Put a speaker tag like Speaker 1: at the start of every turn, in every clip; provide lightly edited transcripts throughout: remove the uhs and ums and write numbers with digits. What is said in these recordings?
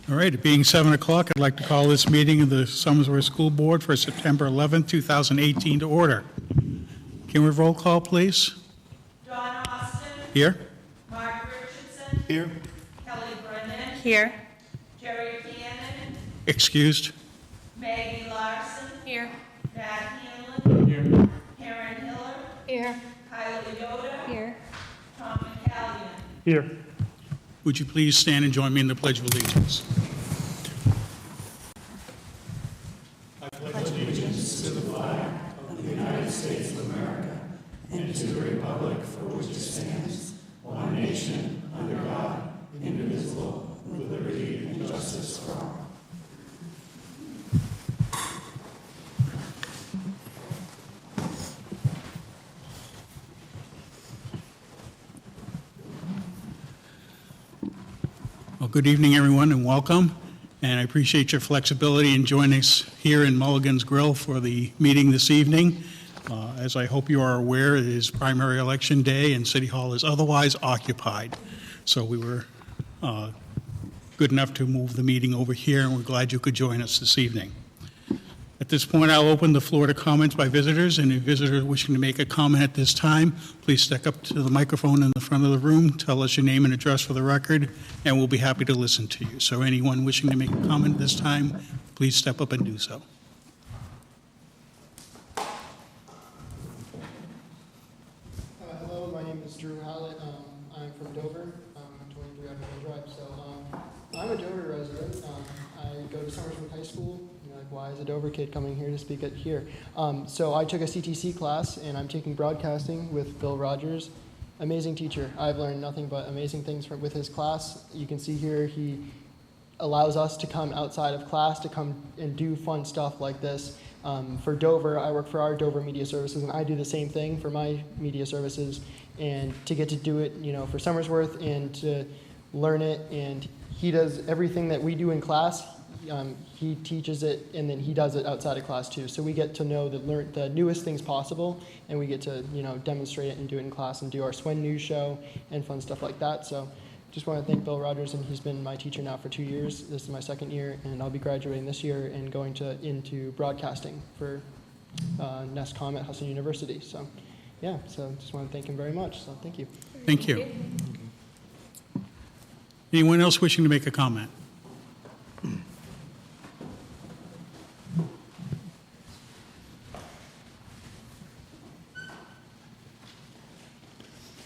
Speaker 1: All right, it being 7 o'clock, I'd like to call this meeting of the Somersworth School Board for September 11th, 2018 to order. Can we roll call, please?
Speaker 2: John Austin.
Speaker 1: Here.
Speaker 2: Mark Richardson.
Speaker 1: Here.
Speaker 2: Kelly Brennan.
Speaker 3: Here.
Speaker 2: Jerry Cannon.
Speaker 1: Excused.
Speaker 2: Maggie Larson.
Speaker 3: Here.
Speaker 2: Matt Hanlon.
Speaker 1: Here.
Speaker 2: Karen Hiller.
Speaker 3: Here.
Speaker 2: Kyla Yoda.
Speaker 3: Here.
Speaker 2: Tom McCallion.
Speaker 1: Here. Would you please stand and join me in the Pledge of Allegiance? Well, good evening, everyone, and welcome. And I appreciate your flexibility in joining us here in Mulligan's Grill for the meeting this evening. As I hope you are aware, it is primary election day and City Hall is otherwise occupied. So we were good enough to move the meeting over here, and we're glad you could join us this evening. At this point, I'll open the floor to comments by visitors, and if visitors wishing to make a comment at this time, please step up to the microphone in the front of the room, tell us your name and address for the record, and we'll be happy to listen to you. So anyone wishing to make a comment at this time, please step up and do so.
Speaker 4: Hello, my name is Drew Hallett. I'm from Dover, 23 Upland Drive. So I'm a Dover resident. I go to Somersworth High School. You're like, why is a Dover kid coming here to speak at here? So I took a CTC class, and I'm taking broadcasting with Bill Rogers. Amazing teacher. I've learned nothing but amazing things with his class. You can see here he allows us to come outside of class to come and do fun stuff like this. For Dover, I work for our Dover Media Services, and I do the same thing for my media services. And to get to do it, for Somersworth and to learn it, and he does everything that we do in class. He teaches it, and then he does it outside of class too. So we get to know the newest things possible, and we get to demonstrate it and do it in class and do our Swen News show and fun stuff like that. So just want to thank Bill Rogers, and he's been my teacher now for 2 years. This is my second year, and I'll be graduating this year and going into broadcasting for NESCOM at Hudson University. So yeah, so just want to thank him very much. So thank you.
Speaker 1: Thank you. Anyone else wishing to make a comment?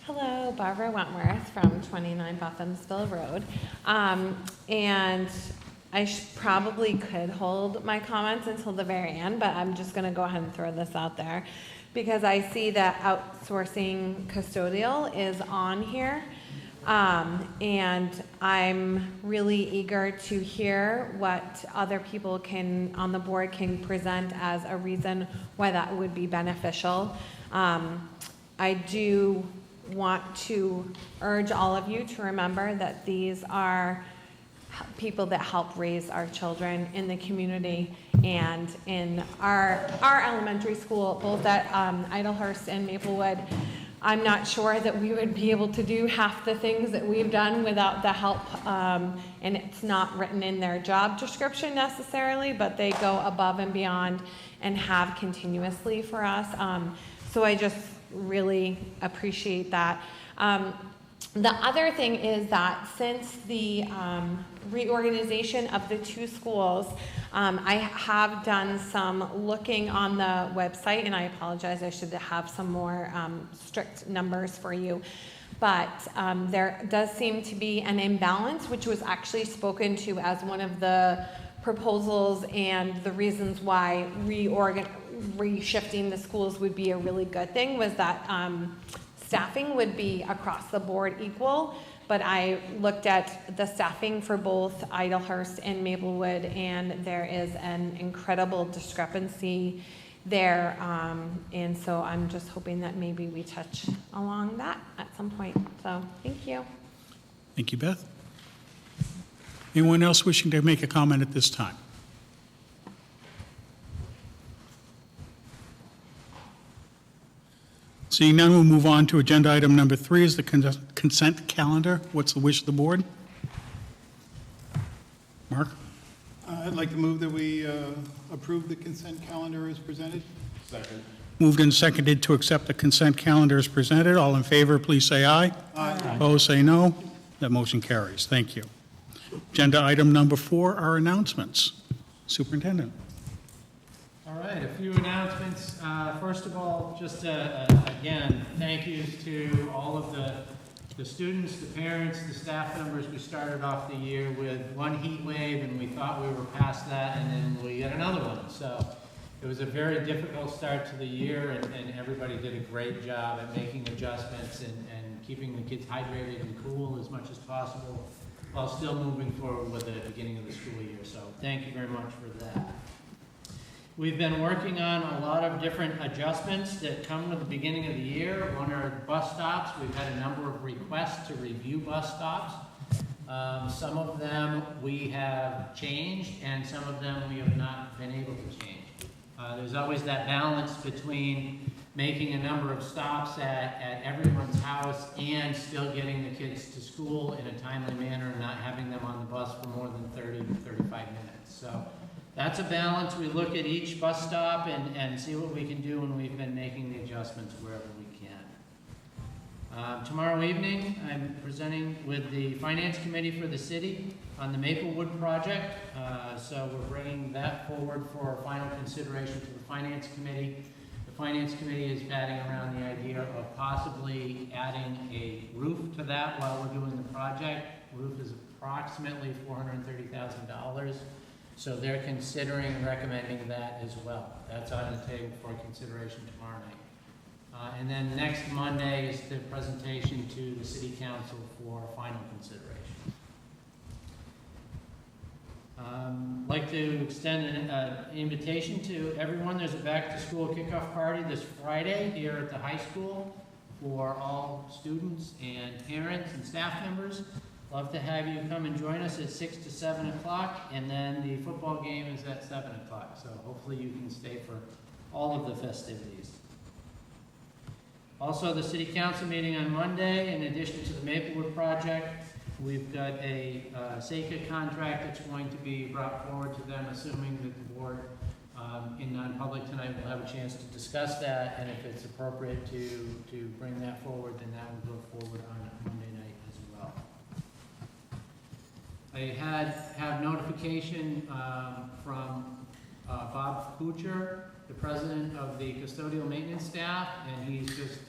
Speaker 3: Hello, Barbara Wentworth from 29 Bothamsville Road. And I probably could hold my comments until the very end, but I'm just going to go ahead and throw this out there because I see that outsourcing custodial is on here. And I'm really eager to hear what other people on the board can present as a reason why that would be beneficial. I do want to urge all of you to remember that these are people that help raise our children in the community and in our elementary school, both at Idlehurst and Maplewood. I'm not sure that we would be able to do half the things that we've done without the help, and it's not written in their job description necessarily, but they go above and beyond and have continuously for us. So I just really appreciate that. The other thing is that since the reorganization of the two schools, I have done some looking on the website, and I apologize, I should have some more strict numbers for you. But there does seem to be an imbalance, which was actually spoken to as one of the proposals and the reasons why reshifting the schools would be a really good thing was that staffing would be across the board equal, but I looked at the staffing for both Idlehurst and Maplewood, and there is an incredible discrepancy there, and so I'm just hoping that maybe we touch along that at some point. So thank you.
Speaker 1: Thank you, Beth. Anyone else wishing to make a comment at this time? Seeing none, we'll move on to agenda item number 3 is the consent calendar. What's the wish of the board? Mark?
Speaker 5: I'd like to move that we approve the consent calendar as presented.
Speaker 6: Second.
Speaker 1: Moved and seconded to accept the consent calendar as presented. All in favor, please say aye.
Speaker 5: Aye.
Speaker 1: Opposed, say no. That motion carries. Thank you. Agenda item number 4 are announcements. Superintendent.
Speaker 7: All right, a few announcements. First of all, just again, thank yous to all of the students, the parents, the staff members. We started off the year with one heat wave, and we thought we were past that, and then we had another one. So it was a very difficult start to the year, and everybody did a great job at making adjustments and keeping the kids hydrated and cool as much as possible, while still moving forward with the beginning of the school year. So thank you very much for that. We've been working on a lot of different adjustments that come with the beginning of the year. One are bus stops. We've had a number of requests to review bus stops. Some of them we have changed, and some of them we have not been able to change. There's always that balance between making a number of stops at everyone's house and still getting the kids to school in a timely manner and not having them on the bus for more than 30 to 35 minutes. So that's a balance. We look at each bus stop and see what we can do, and we've been making the adjustments wherever we can. Tomorrow evening, I'm presenting with the Finance Committee for the city on the Maplewood project. So we're bringing that forward for final consideration to the Finance Committee. The Finance Committee is batting around the idea of possibly adding a roof to that while we're doing the project. Roof is approximately $430,000. So they're considering and recommending that as well. That's on the table for consideration tomorrow night. And then next Monday is the presentation to the City Council for final consideration. I'd like to extend an invitation to everyone. There's a back-to-school kickoff party this Friday here at the high school for all students and parents and staff members. Love to have you come and join us at 6 to 7 o'clock, and then the football game is at 7 o'clock. So hopefully you can stay for all of the festivities. Also, the City Council meeting on Monday, in addition to the Maplewood project, we've got a SEICA contract that's going to be brought forward to them, assuming that the board in non-public tonight will have a chance to discuss that, and if it's appropriate to bring that forward, then that will go forward on Monday night as well. I have notification from Bob Kucher, the president of the custodial maintenance staff, and he's just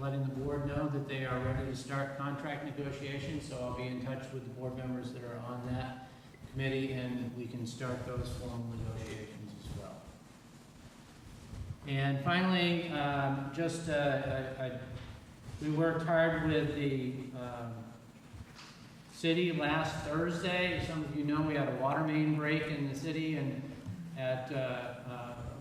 Speaker 7: letting the board know that they are ready to start contract negotiations, so I'll be in touch with the board members that are on that committee, and we can start those formal negotiations as well. And finally, we worked hard with the city last Thursday. Some of you know we had a water main break in the city, and at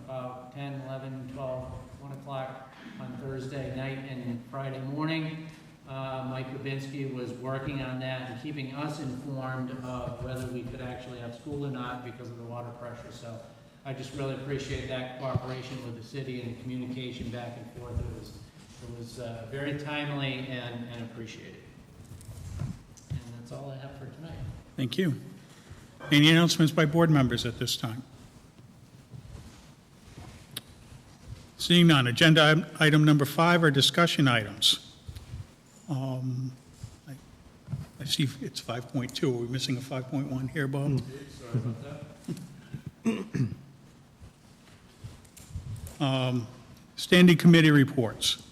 Speaker 7: about 10, 11, 12, 1 o'clock on Thursday night and Friday morning. Mike Babinski was working on that and keeping us informed of whether we could actually have school or not because of the water pressure. So I just really appreciate that cooperation with the city and the communication back and forth. It was very timely and appreciated. And that's all I have for tonight.
Speaker 1: Thank you. Any announcements by board members at this time? Seeing none, agenda item number 5 are discussion items. I see it's 5.2. Are we missing a 5.1 here, Bob?
Speaker 7: Sorry about that.
Speaker 1: Standing committee reports.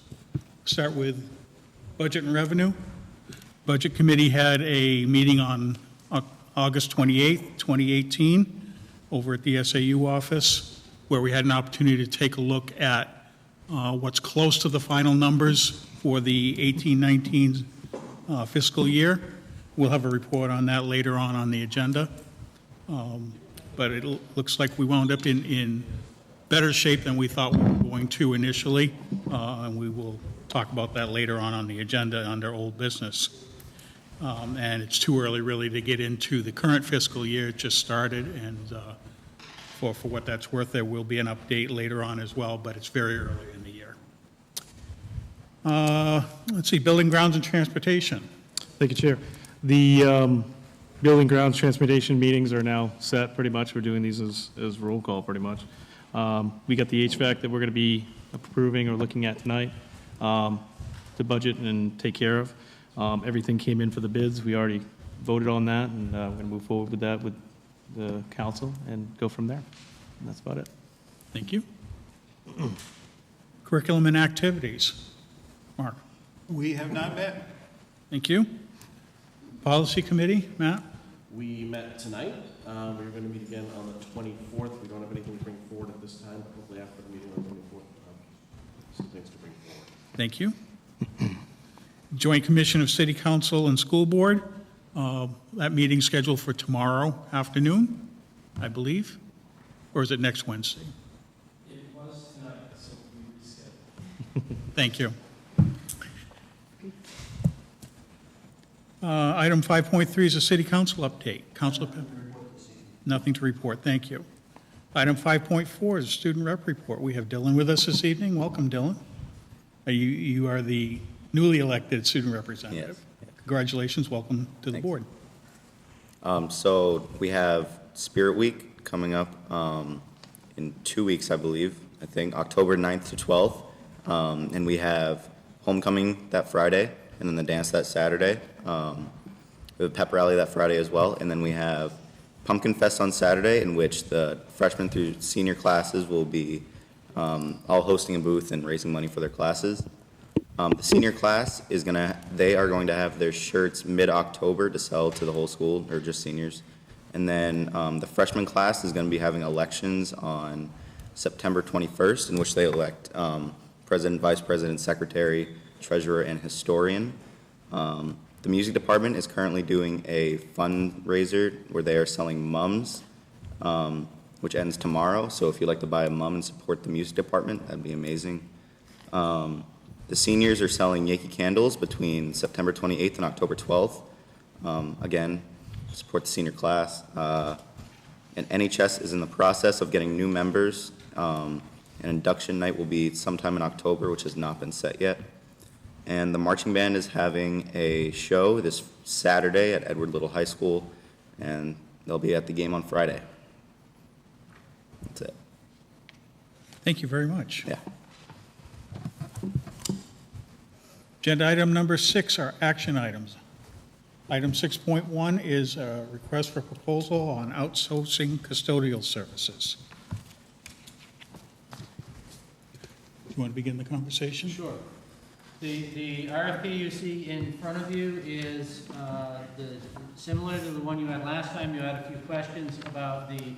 Speaker 1: Start with budget and revenue. Budget committee had a meeting on August 28th, 2018, over at the SAU office, where we had an opportunity to take a look at what's close to the final numbers for the 18-19 fiscal year. We'll have a report on that later on the agenda. But it looks like we wound up in better shape than we thought we were going to initially, and we will talk about that later on the agenda under old business. And it's too early really to get into the current fiscal year. It just started, and for what that's worth, there will be an update later on as well, but it's very early in the year. Let's see, building, grounds, and transportation.
Speaker 6: Thank you, Chair. The building grounds transportation meetings are now set pretty much. We're doing these as roll call pretty much. We got the HVAC that we're going to be approving or looking at tonight to budget and take care of. Everything came in for the bids. We already voted on that, and we're going to move forward with that with the council and go from there. And that's about it.
Speaker 1: Thank you. Curriculum and activities. Mark?
Speaker 5: We have not met.
Speaker 1: Thank you. Policy Committee, Matt?
Speaker 8: We met tonight. We're going to meet again on the 24th. We don't have anything to bring forward at this time, but hopefully after the meeting on the 24th, some things to bring forward.
Speaker 1: Thank you. Joint Commission of City Council and School Board. That meeting's scheduled for tomorrow afternoon, I believe. Or is it next Wednesday?
Speaker 7: It was tonight, so we rescheduled.
Speaker 1: Thank you. Item 5.3 is a city council update. Councilor Pep? Nothing to report, thank you. Item 5.4 is a student rep report. We have Dylan with us this evening. Welcome, Dylan. You are the newly elected student representative.
Speaker 9: Yes.
Speaker 1: Congratulations, welcome to the
Speaker 9: Thanks.
Speaker 1: board.
Speaker 9: So we have Spirit Week coming up in 2 weeks, I believe. I think October 9th to 12th. And we have homecoming that Friday, and then the dance that Saturday. We have a pep rally that Friday as well. And then we have Pumpkin Fest on Saturday, in which the freshman through senior classes will be all hosting a booth and raising money for their classes. The senior class they are going to have their shirts mid-October to sell to the whole school, or just seniors. And then the freshman class is going to be having elections on September 21st, in which they elect president, vice president, secretary, treasurer, and historian. The music department is currently doing a fundraiser where they are selling mums, which ends tomorrow. So if you'd like to buy a mum and support the music department, that'd be amazing. The seniors are selling Yankee candles between September 28th and October 12th. Again, support the senior class. And NHS is in the process of getting new members. And induction night will be sometime in October, which has not been set yet. And the marching band is having a show this Saturday at Edward Little High School, and they'll be at the game on Friday. That's it.
Speaker 1: Thank you very much.
Speaker 9: Yeah.
Speaker 1: Agenda item number 6 are action items. Item 6.1 is a request for proposal on outsourcing custodial services. Do you want to begin the conversation?
Speaker 7: Sure. The RFP you see in front of you is similar to the one you had last time. You had a few questions about the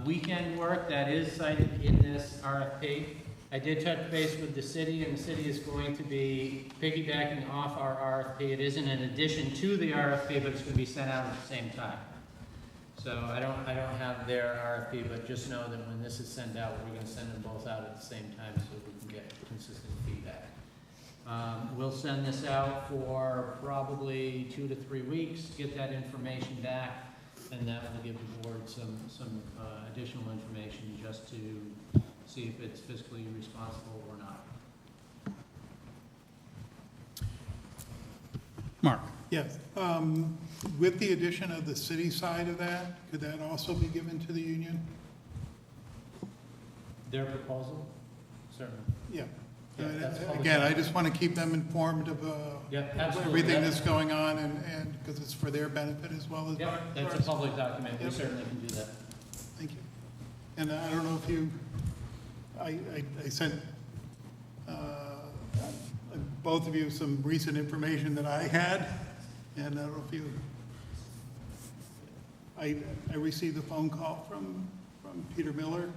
Speaker 7: weekend work that is cited in this RFP. I did touch base with the city, and the city is going to be piggybacking off our RFP. It isn't in addition to the RFP, but it's going to be sent out at the same time. So I don't have their RFP, but just know that when this is sent out, we're going to send them both out at the same time so we can get consistent feedback. We'll send this out for probably 2 to 3 weeks to get that information back, and that will give the board some additional information just to see if it's fiscally responsible or not.
Speaker 1: Mark?
Speaker 5: Yes. With the addition of the city side of that, could that also be given to the union?
Speaker 7: Their proposal? Certainly.
Speaker 5: Yeah.
Speaker 7: Yeah, that's public
Speaker 5: Again, I
Speaker 7: document.
Speaker 5: just want to keep them informed of
Speaker 7: Yep, absolutely.
Speaker 5: everything
Speaker 7: Yep.
Speaker 5: that's going on, and because it's for their benefit as well as
Speaker 7: Yep,
Speaker 5: ours.
Speaker 7: that's a public document. We
Speaker 5: Yep.
Speaker 7: certainly can do that.
Speaker 5: Thank you. And I don't know if you, I sent both of you some recent information that I had, and I don't know if you, I received a phone call from Peter Miller,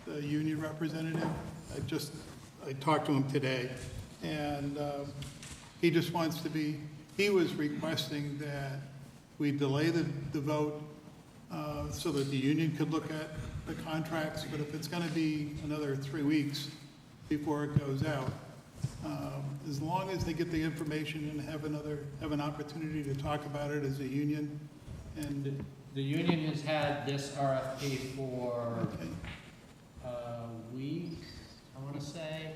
Speaker 5: the union representative. I talked to him today, and he just wants to be, he was requesting that we delay the vote so that the union could look at the contracts, but if it's going to be another 3 weeks before it goes out, as long as they get the information and have an opportunity to talk about it as a union, and
Speaker 7: The union has had this RFP for
Speaker 5: okay.
Speaker 7: a week, I want to say.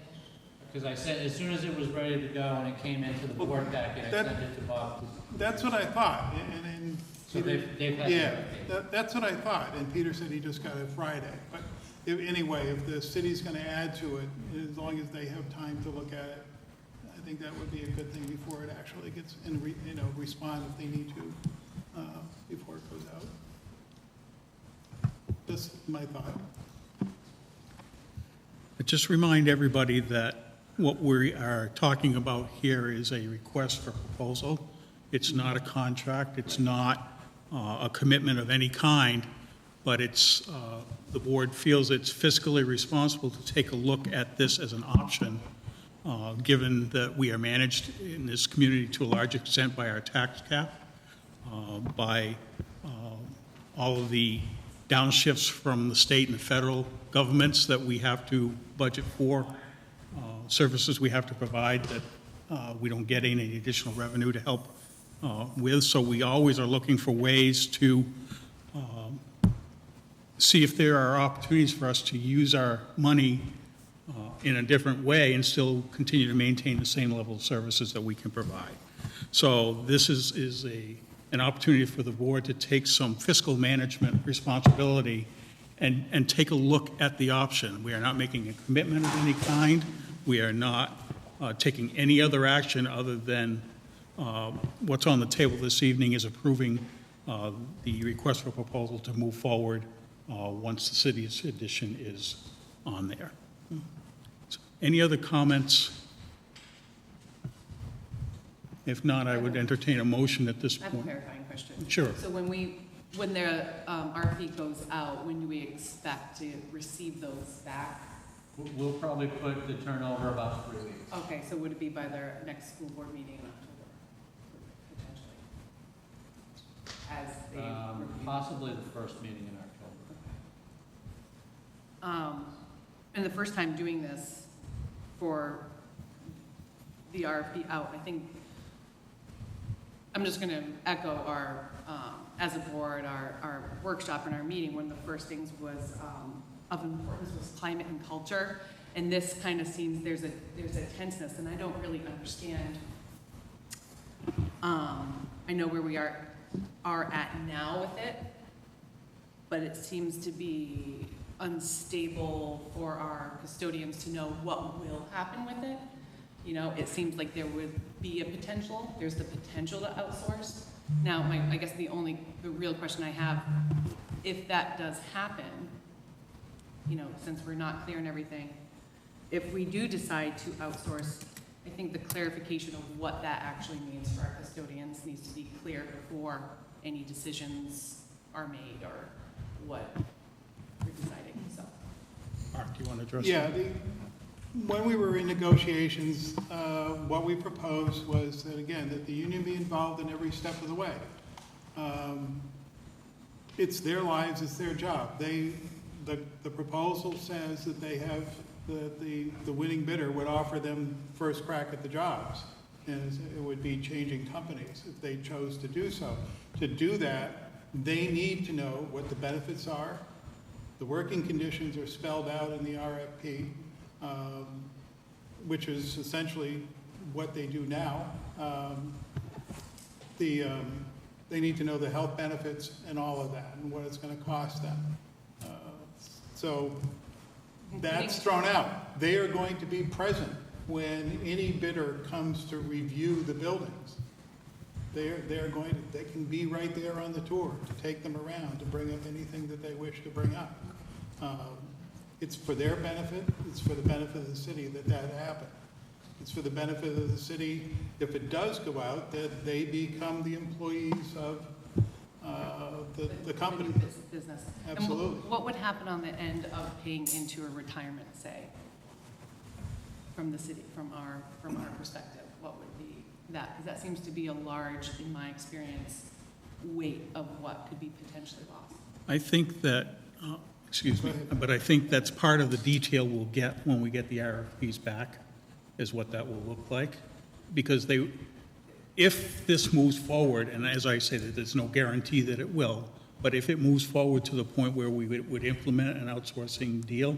Speaker 7: because I said, as soon as it was ready to go and it came into the board packet, I
Speaker 5: that-
Speaker 7: sent it to Bob.
Speaker 5: That's what I thought, and
Speaker 7: So they've had.
Speaker 5: yeah, that's what I thought, and Peter said he just got it Friday. But anyway, if the city's gonna add to it, as long as they have time to look at it, I think that would be a good thing before it actually gets, respond if they need to, before it goes out. That's my thought.
Speaker 1: Just remind everybody that what we are talking about here is a request for proposal. It's not a contract, it's not a commitment of any kind, but it's, the board feels it's fiscally responsible to take a look at this as an option, given that we are managed in this community to a large extent by our tax cap, by all of the downshifts from the state and the federal governments that we have to budget for, services we have to provide that we don't get any additional revenue to help with. So we always are looking for ways to see if there are opportunities for us to use our money in a different way and still continue to maintain the same level of services that we can provide. So this is an opportunity for the board to take some fiscal management responsibility and take a look at the option. We are not making a commitment of any kind. We are not taking any other action other than what's on the table this evening is approving the request for proposal to move forward once the city's edition is on there. So, any other comments? If not, I would entertain a motion at this
Speaker 10: I have a
Speaker 1: point.
Speaker 10: clarifying question.
Speaker 1: Sure.
Speaker 10: So when the RFP goes out, when do we expect to receive those back?
Speaker 7: We'll probably put the turnover about 3 weeks.
Speaker 10: Okay, so would it be by their next school board meeting in October, potentially? As they review?
Speaker 7: Possibly the first meeting in October.
Speaker 10: And the first time doing this for the RFP out, I think, I'm just gonna echo our, as a board, our workshop and our meeting, one of the first things was, of importance was climate and culture. And this kind of seems, there's a tenseness, and I don't really understand. I know where we are at now with it, but it seems to be unstable for our custodians to know what will happen with it. You know, it seems like there would be a potential, there's the potential to outsource. Now, I guess the real question I have, if that does happen, you know, since we're not clear on everything, if we do decide to outsource, I think the clarification of what that actually means for our custodians needs to be clear before any decisions are made or what we're deciding, so.
Speaker 1: Mark, do you want to address
Speaker 5: Yeah,
Speaker 1: that?
Speaker 5: when we were in negotiations, what we proposed was that, again, that the union be involved in every step of the way. It's their lives, it's their job. The proposal says that they have, the winning bidder would offer them first crack at the jobs. And it would be changing companies if they chose to do so. To do that, they need to know what the benefits are. The working conditions are spelled out in the RFP. Which is essentially what they do now. They need to know the health benefits and all of that, and what it's gonna cost them. So that's thrown out. They are going to be present when any bidder comes to review the buildings. They can be right there on the tour, to take them around, to bring up anything that they wish to bring up. It's for their benefit, it's for the benefit of the city that happen. It's for the benefit of the city, if it does go out, that they become the employees of the company.
Speaker 10: Business.
Speaker 5: Absolutely.
Speaker 10: And what would happen on the end of paying into a retirement, say, from the city, from our perspective? What would be that? Because that seems to be a large, in my experience, weight of what could be potentially lost.
Speaker 1: I think that, excuse me, but I think that's part of the detail we'll get when we get the RFPs back, is what that will look like. Because if this moves forward, and as I say, there's no guarantee that it will, but if it moves forward to the point where we would implement an outsourcing deal,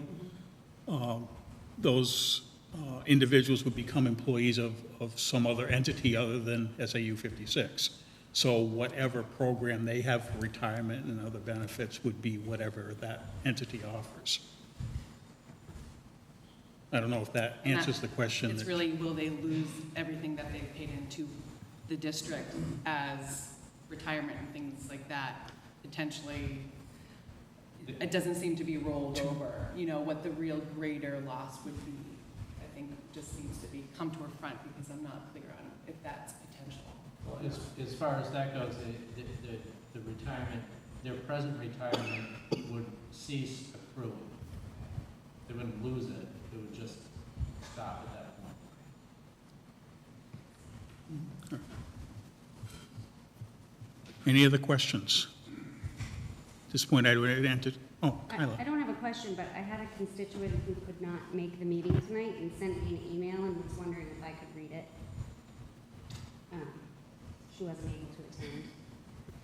Speaker 1: those individuals would become employees of some other entity other than SAU 56. So whatever program they have for retirement and other benefits would be whatever that entity offers. I don't know if that
Speaker 10: And
Speaker 1: answers the question.
Speaker 10: It's
Speaker 1: that-
Speaker 10: really, will they lose everything that they've paid into the district as retirement and things like that, potentially? It doesn't seem to be rolled over, you know, what the real greater loss would be, I think just seems to be come to a front because I'm not clear on if that's potential.
Speaker 7: Well, as far as that goes, the retirement, their present retirement would cease accruing. They wouldn't lose it, it would just stop at that point.
Speaker 1: Any other questions? At this point, I would enter, oh, Kyla.
Speaker 11: I don't have a question, but I had a constituent who could not make the meeting tonight and sent me an email and was wondering if I could read it. She wasn't able to attend.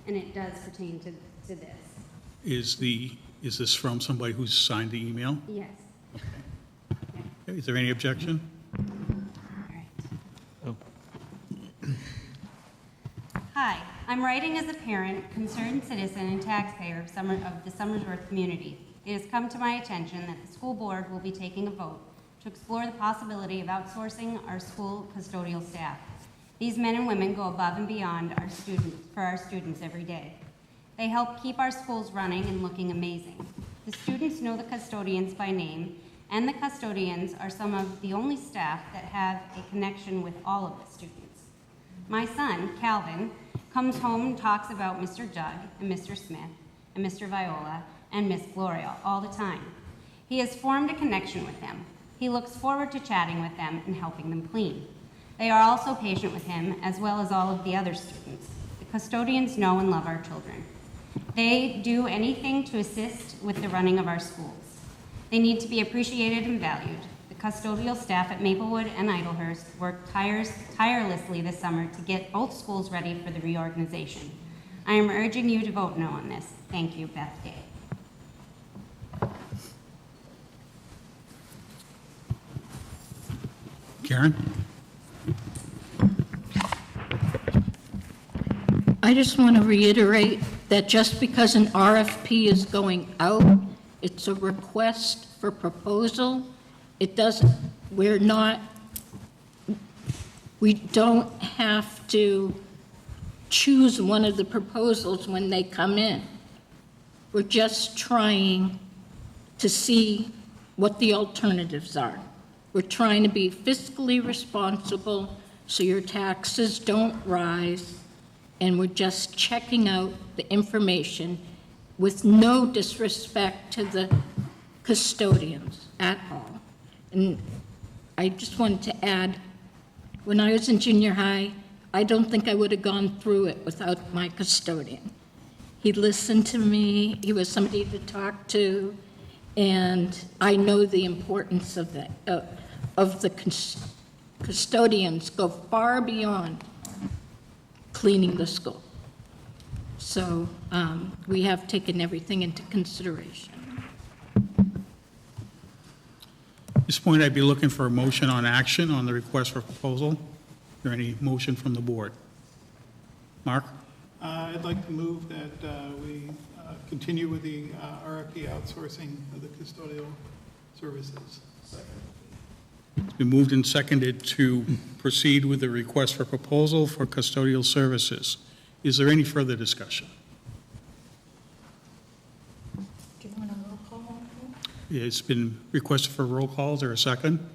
Speaker 11: And it does pertain to this.
Speaker 1: Is this from somebody who's signed the email?
Speaker 11: Yes.
Speaker 1: Is there any objection?
Speaker 11: All right. Hi, I'm writing as a parent, concerned citizen, and taxpayer of the Somersworth community. It has come to my attention that the school board will be taking a vote to explore the possibility of outsourcing our school custodial staff. These men and women go above and beyond for our students every day. They help keep our schools running and looking amazing. The students know the custodians by name, and the custodians are some of the only staff that have a connection with all of the students. My son, Calvin, comes home and talks about Mr. Doug and Mr. Smith and Mr. Viola and Miss Gloria all the time. He has formed a connection with them. He looks forward to chatting with them and helping them clean. They are also patient with him, as well as all of the other students. The custodians know and love our children. They do anything to assist with the running of our schools. They need to be appreciated and valued. The custodial staff at Maplewood and Idlehurst worked tirelessly this summer to get both schools ready for the reorganization. I am urging you to vote no on this. Thank you, Beth Day.
Speaker 1: Karen?
Speaker 12: I just want to reiterate that just because an RFP is going out, it's a request for proposal. It doesn't, we don't have to choose one of the proposals when they come in. We're just trying to see what the alternatives are. We're trying to be fiscally responsible so your taxes don't rise, and we're just checking out the information with no disrespect to the custodians at all. And I just wanted to add, when I was in junior high, I don't think I would have gone through it without my custodian. He listened to me, he was somebody to talk to, and I know the importance of that, of the custodians go far beyond cleaning the school. So we have taken everything into consideration.
Speaker 1: At this point, I'd be looking for a motion on action on the request for proposal. Is there any motion from the board? Mark?
Speaker 5: I'd like to move that we continue with the RFP outsourcing of the custodial services.
Speaker 1: It's been moved and seconded to proceed with the request for proposal for custodial services. Is there any further discussion?
Speaker 12: Do you want a roll call?
Speaker 1: It's been requested for roll call. Is there a second?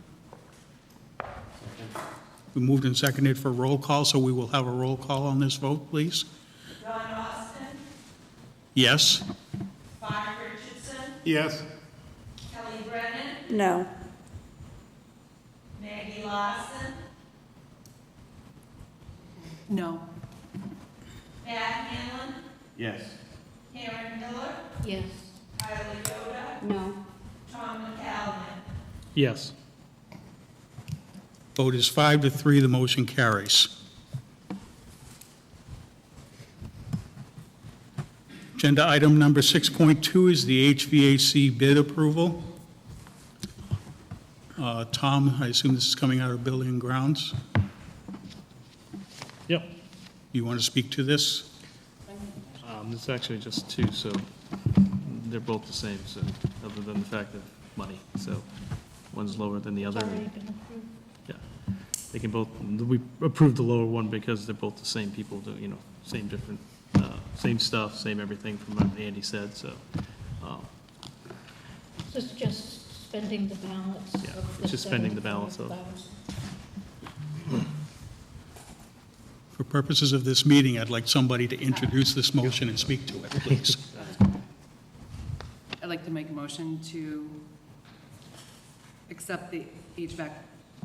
Speaker 1: We moved and seconded for roll call, so we will have a roll call on this vote, please.
Speaker 2: John Austin,
Speaker 1: Yes?
Speaker 2: Bonnie Richardson,
Speaker 5: Yes.
Speaker 2: Kelly Brennan,
Speaker 13: No.
Speaker 2: Maggie Lawson,
Speaker 10: No.
Speaker 2: Matt Hanlon,
Speaker 8: Yes.
Speaker 2: Karen Miller,
Speaker 12: Yes.
Speaker 2: Kylie Yoda,
Speaker 11: No.
Speaker 2: Tom McCallum.
Speaker 6: Yes.
Speaker 1: Vote is 5-3, the motion carries. Agenda item number 6.2 is the HVAC bid approval. Tom, I assume this is coming out of Building and Grounds?
Speaker 6: Yep.
Speaker 1: You want to speak to this?
Speaker 6: It's actually just two, so they're both the same, so, other than the fact of money, so one's lower than the other. Yeah, they can both, we approved the lower one because they're both the same people, same different, same stuff, same everything from what Andy said, so.
Speaker 12: This is just spending the balance
Speaker 6: Yeah,
Speaker 12: of the
Speaker 6: it's just spending the balance of-
Speaker 12: 75,000.
Speaker 1: For purposes of this meeting, I'd like somebody to introduce this motion and speak to it, please.
Speaker 10: I'd like to make a motion to accept the HVAC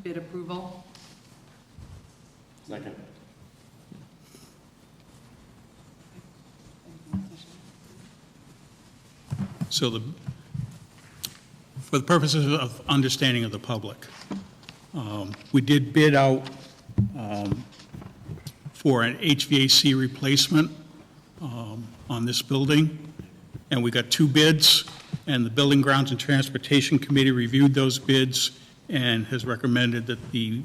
Speaker 10: bid approval.
Speaker 8: Second.
Speaker 1: So for the purposes of understanding of the public, we did bid out for an HVAC replacement on this building, and we got two bids, and the Building, Grounds, and Transportation Committee reviewed those bids and has recommended that the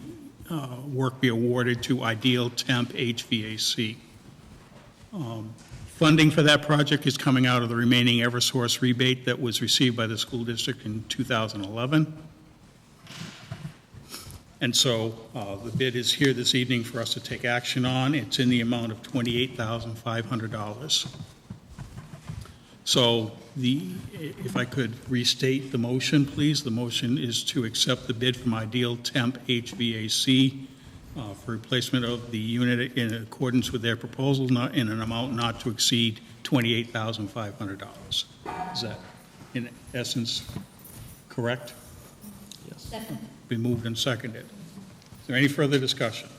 Speaker 1: work be awarded to Ideal Temp HVAC. Funding for that project is coming out of the remaining Eversource rebate that was received by the school district in 2011. And so the bid is here this evening for us to take action on. It's in the amount of $28,500. So if I could restate the motion, please. The motion is to accept the bid from Ideal Temp HVAC for replacement of the unit in accordance with their proposal, not in an amount not to exceed $28,500. Is that, in essence, correct?
Speaker 6: Yes.
Speaker 12: Second.
Speaker 1: Been moved and seconded. Is there any further discussion?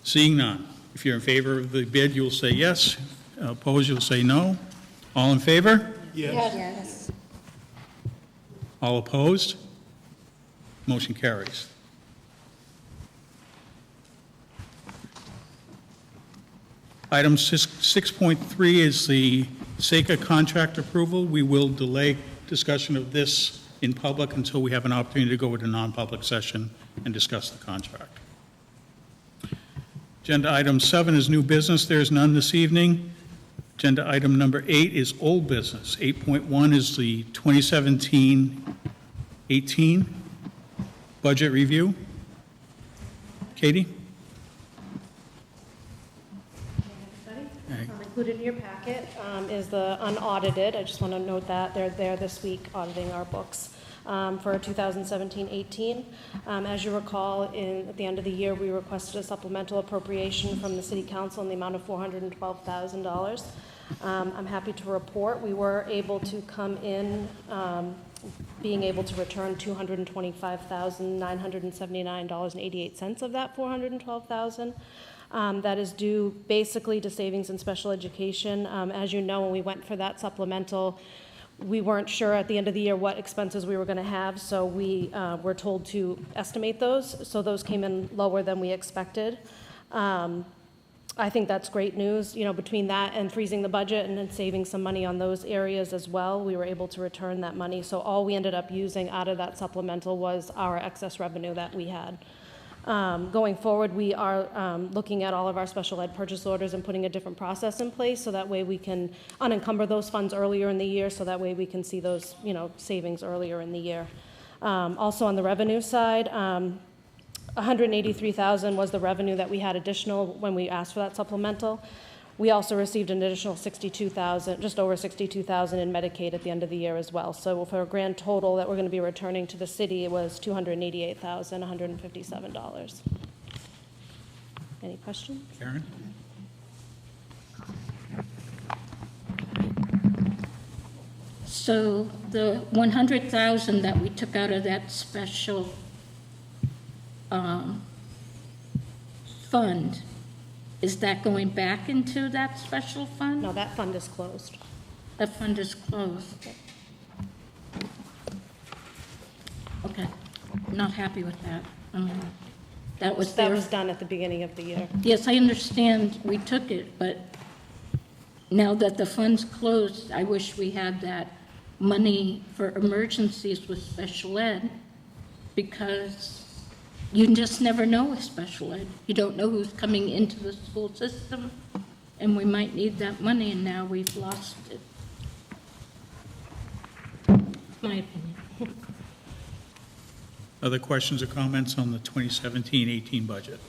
Speaker 1: Seeing none. If you're in favor of the bid, you'll say yes. Opposed, you'll say no. All in favor?
Speaker 12: Yes.
Speaker 1: All opposed? Motion carries. Item 6.3 is the SECA contract approval. We will delay discussion of this in public until we have an opportunity to go into non-public session and discuss the contract. Agenda item 7 is new business. There is none this evening. Agenda item number 8 is old business. 8.1 is the 2017-18 budget review. Katie?
Speaker 13: Included in your packet is the unaudited, I just want to note that, they're there this week auditing our books for 2017-18. As you recall, at the end of the year, we requested a supplemental appropriation from the City Council in the amount of $412,000. I'm happy to report we were able to come in being able to return $225,979.88 of that $412,000. That is due basically to savings in special education. As you know, when we went for that supplemental, we weren't sure at the end of the year what expenses we were going to have, so we were told to estimate those. So those came in lower than we expected. I think that's great news. Between that and freezing the budget and then saving some money on those areas as well, we were able to return that money. So all we ended up using out of that supplemental was our excess revenue that we had. Going forward, we are looking at all of our special ed purchase orders and putting a different process in place so that way we can unencumber those funds earlier in the year, so that way we can see those, savings earlier in the year. Also on the revenue side, $183,000 was the revenue that we had additional when we asked for that supplemental. We also received an additional $62,000, just over $62,000 in Medicaid at the end of the year as well. So for a grand total that we're going to be returning to the city, it was $288,157. Any questions?
Speaker 1: Karen?
Speaker 12: So the 100,000 that we took out of that special fund, is that going back into that special fund?
Speaker 13: No, that fund is closed.
Speaker 12: That fund is closed. Okay, not happy with that. That was
Speaker 13: That
Speaker 12: there.
Speaker 13: was done at the beginning of the year.
Speaker 12: Yes, I understand we took it, but now that the fund's closed, I wish we had that money for emergencies with special ed, because you just never know with special ed. You don't know who's coming into the school system, and we might need that money, and now we've lost it. My opinion.
Speaker 1: Other questions or comments on the 2017-18 budget?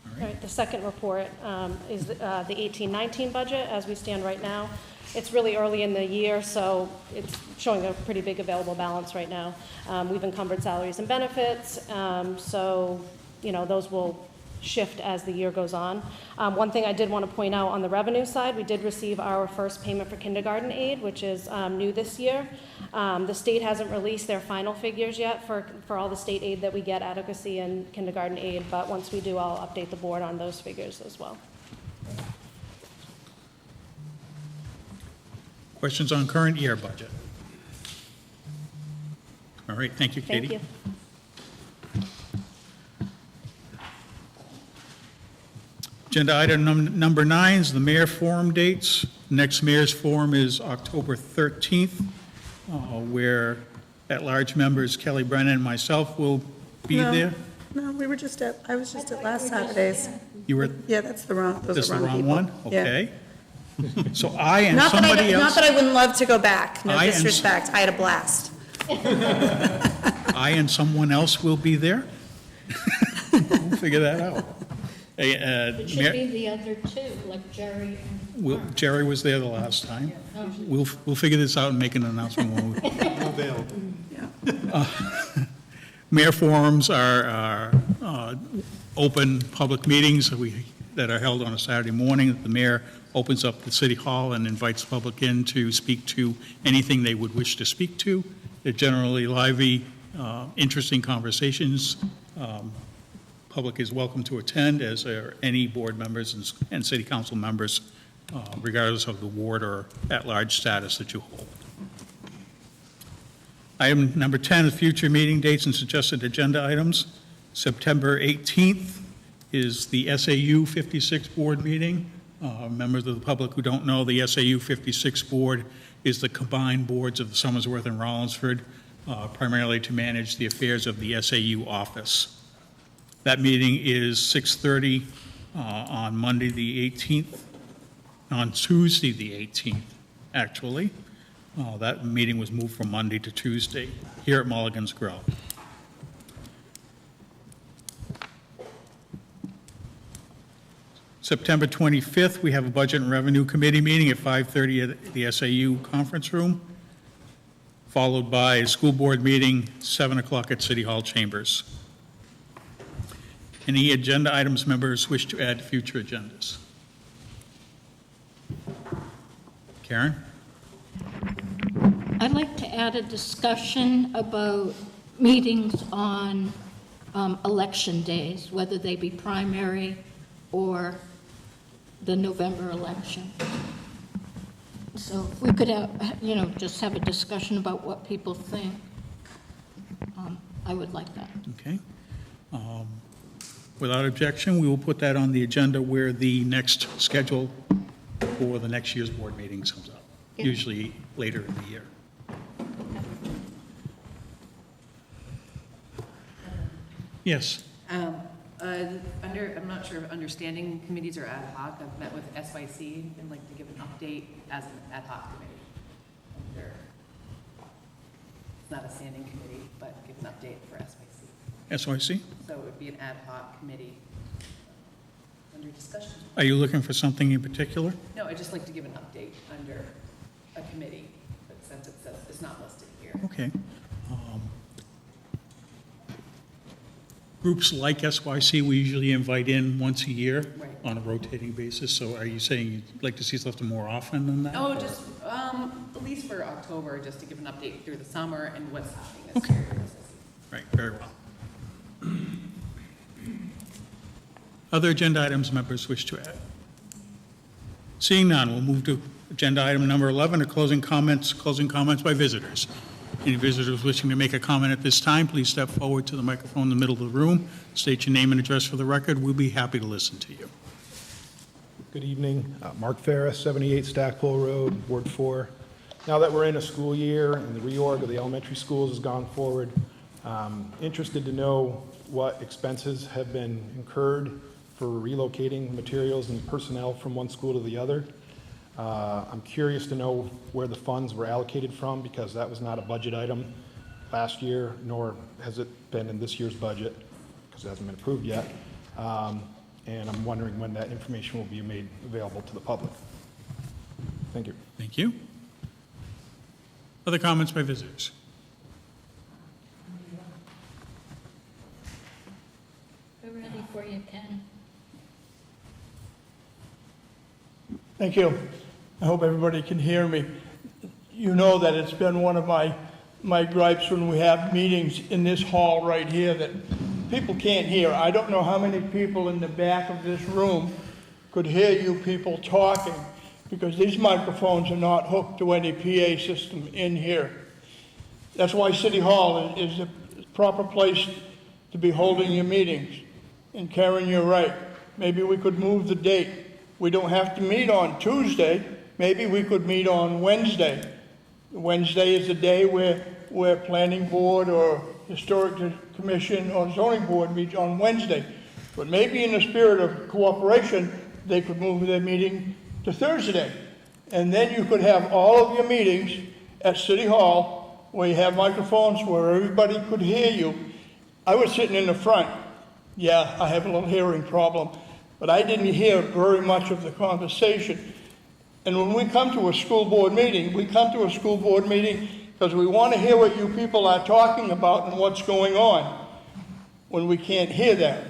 Speaker 13: All right, the second report is the 18-19 budget as we stand right now. It's really early in the year, so it's showing a pretty big available balance right now. We've encumbered salaries and benefits, so, you know, those will shift as the year goes on. One thing I did want to point out on the revenue side, we did receive our first payment for kindergarten aid, which is new this year. The state hasn't released their final figures yet for all the state aid that we get, adequacy and kindergarten aid, but once we do, I'll update the board on those figures as well.
Speaker 1: Questions on current year budget? All right, thank you, Katie.
Speaker 13: Thank you.
Speaker 1: Agenda item number 9 is the mayor forum dates. Next mayor's forum is October 13th, where at-large members Kelly Brennan and myself will be there.
Speaker 14: No, we were just at, I was just at last Saturday's.
Speaker 1: You were,
Speaker 14: Yeah, that's the wrong, those
Speaker 1: this
Speaker 14: are
Speaker 1: is the
Speaker 14: wrong
Speaker 1: wrong
Speaker 14: people.
Speaker 1: one?
Speaker 14: Yeah.
Speaker 1: Okay. So I and
Speaker 14: Not that
Speaker 1: somebody
Speaker 14: not
Speaker 1: else,
Speaker 14: that I wouldn't love to go back, no
Speaker 1: I and-
Speaker 14: disrespect, I had a blast.
Speaker 1: I and someone else will be there. We'll figure that out. Hey,
Speaker 12: It should be the other two, like Jerry and
Speaker 1: Jerry was there the last time. We'll figure this out and make an announcement when we're available. Mayor forums are open public meetings that are held on a Saturday morning. The mayor opens up the city hall and invites the public in to speak to anything they would wish to speak to. They're generally lively, interesting conversations. Public is welcome to attend, as are any board members and city council members, regardless of the ward or at-large status that you hold. Item number 10 is future meeting dates and suggested agenda items. September 18th is the SAU 56 board meeting. Members of the public who don't know, the SAU 56 board is the combined boards of Somersworth and Rollinsford, primarily to manage the affairs of the SAU office. That meeting is 6:30 on Monday, the 18th, on Tuesday, the 18th, actually. That meeting was moved from Monday to Tuesday here at Mulligan's Grill. September 25th, we have a Budget and Revenue Committee meeting at 5:30 at the SAU conference room, followed by a school board meeting, 7 o'clock at City Hall chambers. Any agenda items members wish to add to future agendas? Karen?
Speaker 12: I'd like to add a discussion about meetings on election days, whether they be primary or the November election. So if we could have, just have a discussion about what people think, I would like that.
Speaker 1: Okay. Without objection, we will put that on the agenda where the next schedule for the next year's board meetings comes up, usually later in the year. Yes.
Speaker 10: I'm not sure if understanding committees are ad hoc. I've met with SYC and like to give an update as an ad hoc committee. It's not a standing committee, but give an update for SYC.
Speaker 1: SYC?
Speaker 10: So it would be an ad hoc committee under discussion.
Speaker 1: Are you looking for something in particular?
Speaker 10: No, I'd just like to give an update under a committee, but since it says it's not listed here.
Speaker 1: Okay. Groups like SYC, we usually invite in once a year
Speaker 10: Right.
Speaker 1: on a rotating basis. So are you saying you'd like to see something more often than that?
Speaker 10: Oh, just, at least for October, just to give an update through the summer and what's happening this
Speaker 1: Okay.
Speaker 10: year.
Speaker 1: Right, very well. Other agenda items members wish to add? Seeing none, we'll move to agenda item number 11, closing comments by visitors. Any visitors wishing to make a comment at this time, please step forward to the microphone in the middle of the room, state your name and address for the record. We'll be happy to listen to you.
Speaker 15: Good evening. Mark Ferris, 78 Stackpole Road, Ward 4. Now that we're in a school year and the reorg of the elementary schools has gone forward, interested to know what expenses have been incurred for relocating materials and personnel from one school to the other. I'm curious to know where the funds were allocated from, because that was not a budget item last year, nor has it been in this year's budget, because it hasn't been approved yet. And I'm wondering when that information will be made available to the public. Thank you.
Speaker 1: Thank you. Other comments by visitors?
Speaker 12: We're ready for you, Ken.
Speaker 16: Thank you. I hope everybody can hear me. You know that it's been one of my gripes when we have meetings in this hall right here that people can't hear. I don't know how many people in the back of this room could hear you people talking, because these microphones are not hooked to any PA system in here. That's why City Hall is the proper place to be holding your meetings. And Karen, you're right. Maybe we could move the date. We don't have to meet on Tuesday. Maybe we could meet on Wednesday. Wednesday is the day where planning board or historic commission or zoning board meets on Wednesday. But maybe in the spirit of cooperation, they could move their meeting to Thursday. And then you could have all of your meetings at City Hall where you have microphones where everybody could hear you. I was sitting in the front. Yeah, I have a little hearing problem, but I didn't hear very much of the conversation. And when we come to a school board meeting, we come to a school board meeting because we want to hear what you people are talking about and what's going on. When we can't hear that,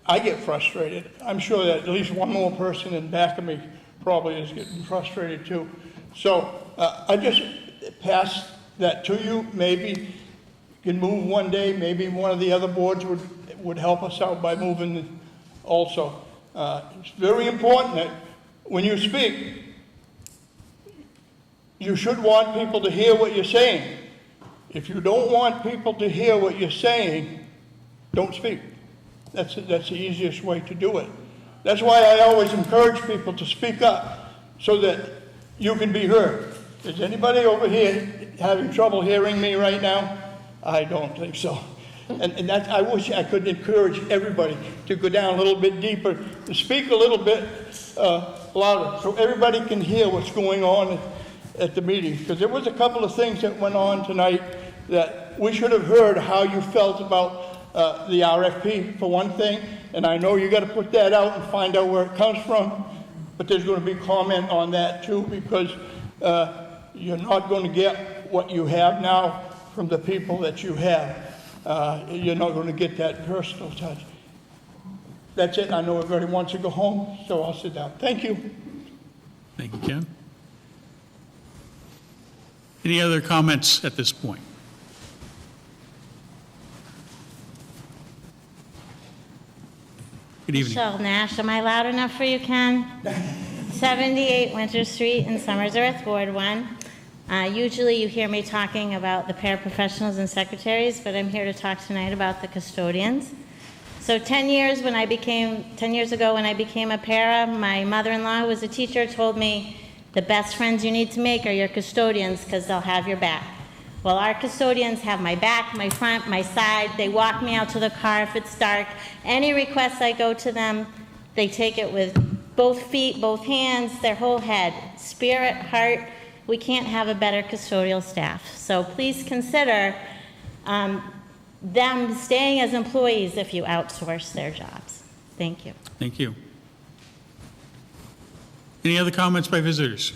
Speaker 16: I get frustrated. I'm sure that at least one more person in back of me probably is getting frustrated too. So I just pass that to you. Maybe you can move one day. Maybe one of the other boards would help us out by moving also. It's very important that when you speak, you should want people to hear what you're saying. If you don't want people to hear what you're saying, don't speak. That's the easiest way to do it. That's why I always encourage people to speak up so that you can be heard. Is anybody over here having trouble hearing me right now? I don't think so. And that, I wish I could encourage everybody to go down a little bit deeper and speak a little bit louder so everybody can hear what's going on at the meeting. Because there was a couple of things that went on tonight that we should have heard how you felt about the RFP for one thing, and I know you got to put that out and find out where it comes from, but there's going to be comment on that too, because you're not going to get what you have now from the people that you have. You're not going to get that personal touch. That's it. I know everybody wants to go home, so I'll sit down. Thank you.
Speaker 1: Thank you, Ken. Any other comments at this point? Good evening.
Speaker 17: Michelle Nash, am I loud enough for you, Ken? 78 Winter Street in Somersworth, Ward 1. Usually you hear me talking about the paraprofessionals and secretaries, but I'm here to talk tonight about the custodians. So 10 years ago when I became a para, my mother-in-law, who was a teacher, told me the best friends you need to make are your custodians because they'll have your back. Well, our custodians have my back, my front, my side. They walk me out to the car if it's dark. Any request I go to them, they take it with both feet, both hands, their whole head, spirit, heart. We can't have a better custodial staff. So please consider them staying as employees if you outsource their jobs. Thank you.
Speaker 1: Thank you. Any other comments by visitors?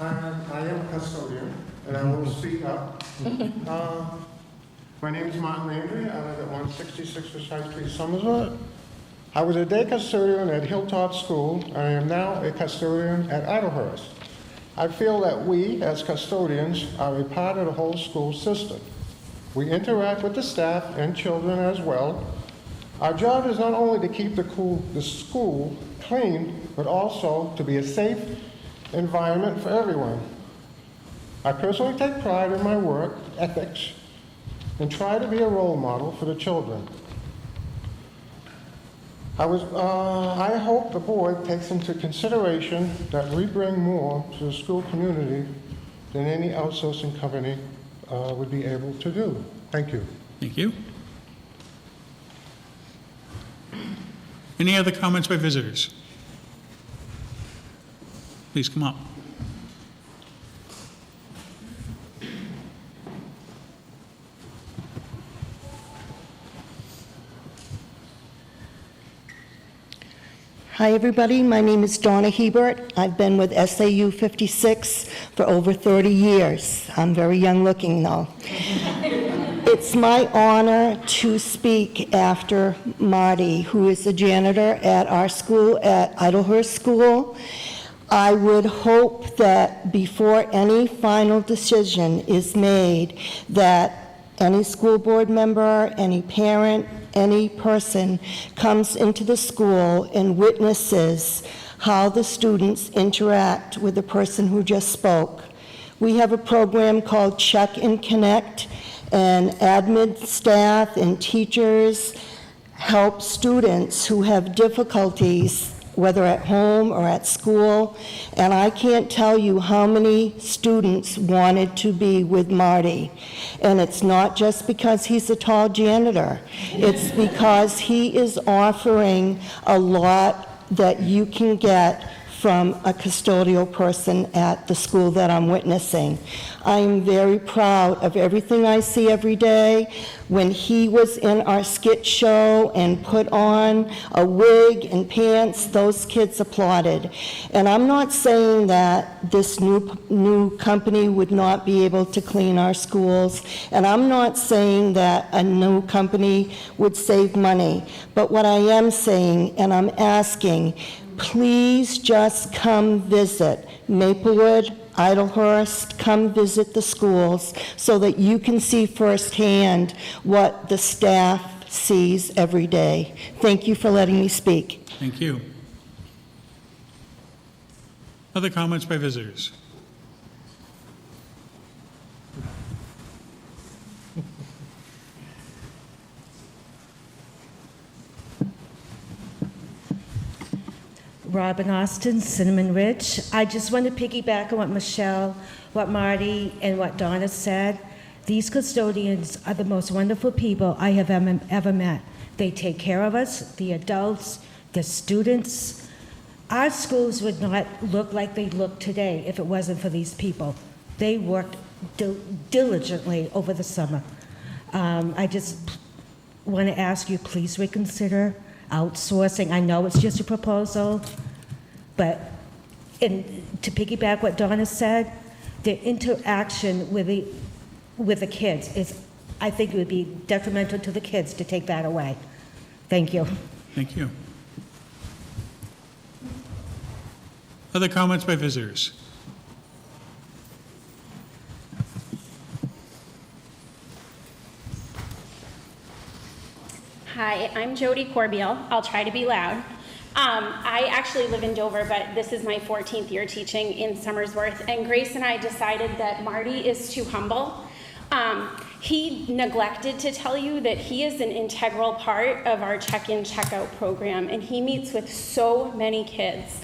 Speaker 18: I am a custodian, and I will speak up. My name is Martin Landry. I live at 166 Forsyth Street, Somersworth. I was a day custodian at Hilltop School, and I am now a custodian at Idlehurst. I feel that we, as custodians, are a part of the whole school system. We interact with the staff and children as well. Our job is not only to keep the school clean, but also to be a safe environment for everyone. I personally take pride in my work ethics and try to be a role model for the children. I hope the board takes into consideration that we bring more to the school community than any outsourcing company would be able to do. Thank you.
Speaker 1: Thank you. Any other comments by visitors? Please come up.
Speaker 19: Hi, everybody. My name is Donna Hebert. I've been with SAU 56 for over 30 years. I'm very young looking, though. It's my honor to speak after Marty, who is the janitor at our school, at Idlehurst School. I would hope that before any final decision is made, that any school board member, any parent, any person comes into the school and witnesses how the students interact with the person who just spoke. We have a program called Check and Connect, and admin staff and teachers help students who have difficulties, whether at home or at school, and I can't tell you how many students wanted to be with Marty. And it's not just because he's a tall janitor. It's because he is offering a lot that you can get from a custodial person at the school that I'm witnessing. I am very proud of everything I see every day. When he was in our skit show and put on a wig and pants, those kids applauded. And I'm not saying that this new company would not be able to clean our schools, and I'm not saying that a new company would save money. But what I am saying, and I'm asking, please just come visit Maplewood, Idlehurst, come visit the schools so that you can see firsthand what the staff sees every day. Thank you for letting me speak.
Speaker 1: Thank you. Other comments by visitors?
Speaker 20: Robin Austin, Cinnamon Ridge. I just want to piggyback on what Michelle, what Marty, and what Donna said. These custodians are the most wonderful people I have ever met. They take care of us, the adults, the students. Our schools would not look like they look today if it wasn't for these people. They worked diligently over the summer. I just want to ask you, please reconsider outsourcing. I know it's just a proposal, but to piggyback what Donna said, the interaction with the kids is, I think it would be detrimental to the kids to take that away. Thank you.
Speaker 1: Thank you. Other comments by visitors?
Speaker 21: Hi, I'm Jody Corbeil. I'll try to be loud. I actually live in Dover, but this is my 14th year teaching in Somersworth, and Grace and I decided that Marty is too humble. He neglected to tell you that he is an integral part of our check-in, check-out program, and he meets with so many kids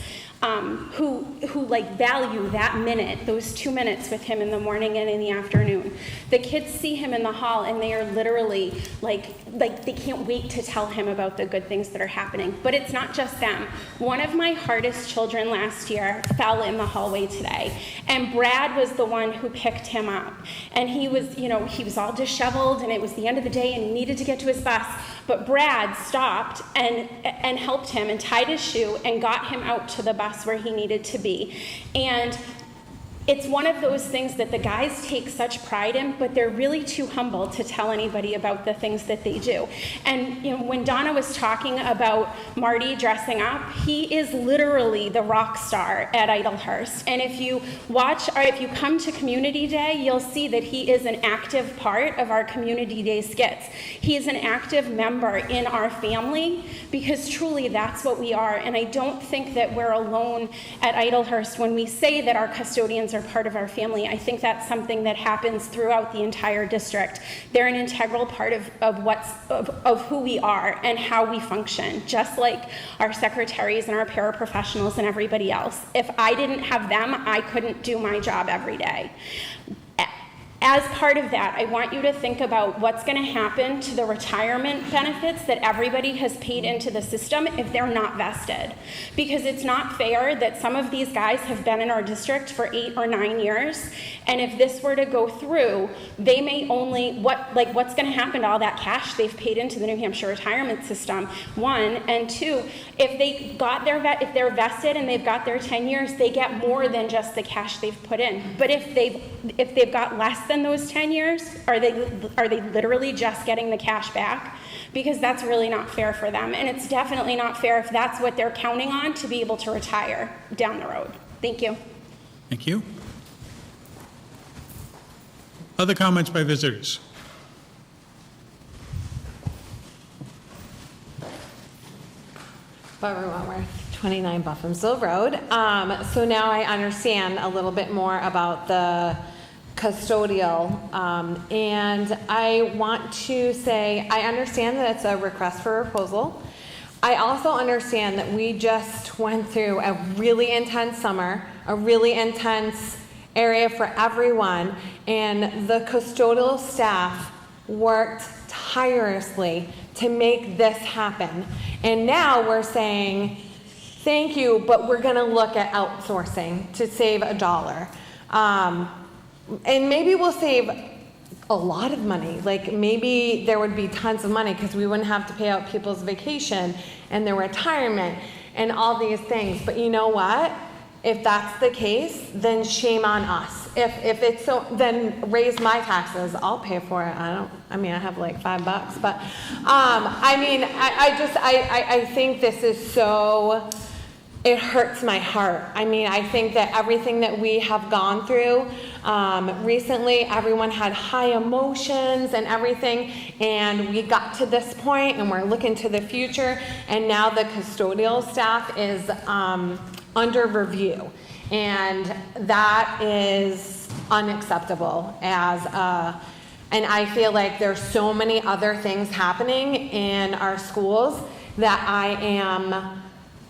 Speaker 21: who like value that minute, those 2 minutes with him in the morning and in the afternoon. The kids see him in the hall and they are literally like they can't wait to tell him about the good things that are happening. But it's not just them. One of my hardest children last year fell in the hallway today, and Brad was the one who picked him up. And he was all disheveled, and it was the end of the day and he needed to get to his bus. But Brad stopped and helped him and tied his shoe and got him out to the bus where he needed to be. And it's one of those things that the guys take such pride in, but they're really too humble to tell anybody about the things that they do. And when Donna was talking about Marty dressing up, he is literally the rock star at Idlehurst. And if you watch, or if you come to Community Day, you'll see that he is an active part of our Community Day skits. He is an active member in our family, because truly that's what we are. And I don't think that we're alone at Idlehurst when we say that our custodians are are part of our family. I think that's something that happens throughout the entire district. They're an integral part of who we are and how we function, just like our secretaries and our paraprofessionals and everybody else. If I didn't have them, I couldn't do my job every day. As part of that, I want you to think about what's going to happen to the retirement benefits that everybody has paid into the system if they're not vested. Because it's not fair that some of these guys have been in our district for 8 or 9 years, and if this were to go through, they may only, what's going to happen to all that cash they've paid into the New Hampshire retirement system, one, and two, if they're vested and they've got their 10 years, they get more than just the cash they've put in. But if they've got less than those 10 years, are they literally just getting the cash back? Because that's really not fair for them, and it's definitely not fair if that's what they're counting on to be able to retire down the road. Thank you.
Speaker 1: Thank you. Other comments by visitors?
Speaker 3: Barbara Wentworth, 29 Buffumsville Road. So now I understand a little bit more about the custodial, and I want to say I understand that it's a request for proposal. I also understand that we just went through a really intense summer, a really intense area for everyone, and the custodial staff worked tirelessly to make this happen. And now we're saying, thank you, but we're gonna look at outsourcing to save $1. And maybe we'll save a lot of money. Like maybe there would be tons of money because we wouldn't have to pay out people's vacation and their retirement and all these things. But you know what? If that's the case, then shame on us. If it's so, then raise my taxes. I'll pay for it. I have like $5, but I think this is so, it hurts my heart. I mean, I think that everything that we have gone through recently, everyone had high emotions and everything, and we got to this point and we're looking to the future, and now the custodial staff is under review, and that is unacceptable and I feel like there's so many other things happening in our schools that I am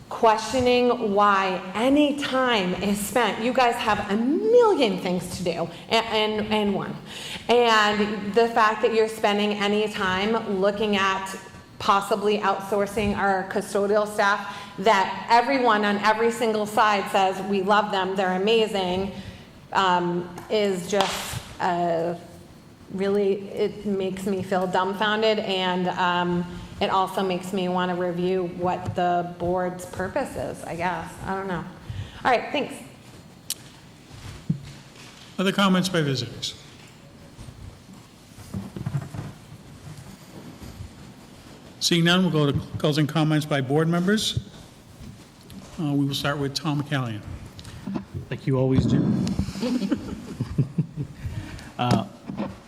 Speaker 3: questioning why any time is spent. You guys have a million things to do, and the fact that you're spending any time looking at possibly outsourcing our custodial staff that everyone on every single side says we love them, they're amazing, is just really, it makes me feel dumbfounded, and it also makes me want to review what the board's purpose is, I guess. I don't know. All right, thanks.
Speaker 1: Other comments by visitors? Seeing none, we'll go to closing comments by board members. We will start with Tom McCallion.
Speaker 6: Like you always do.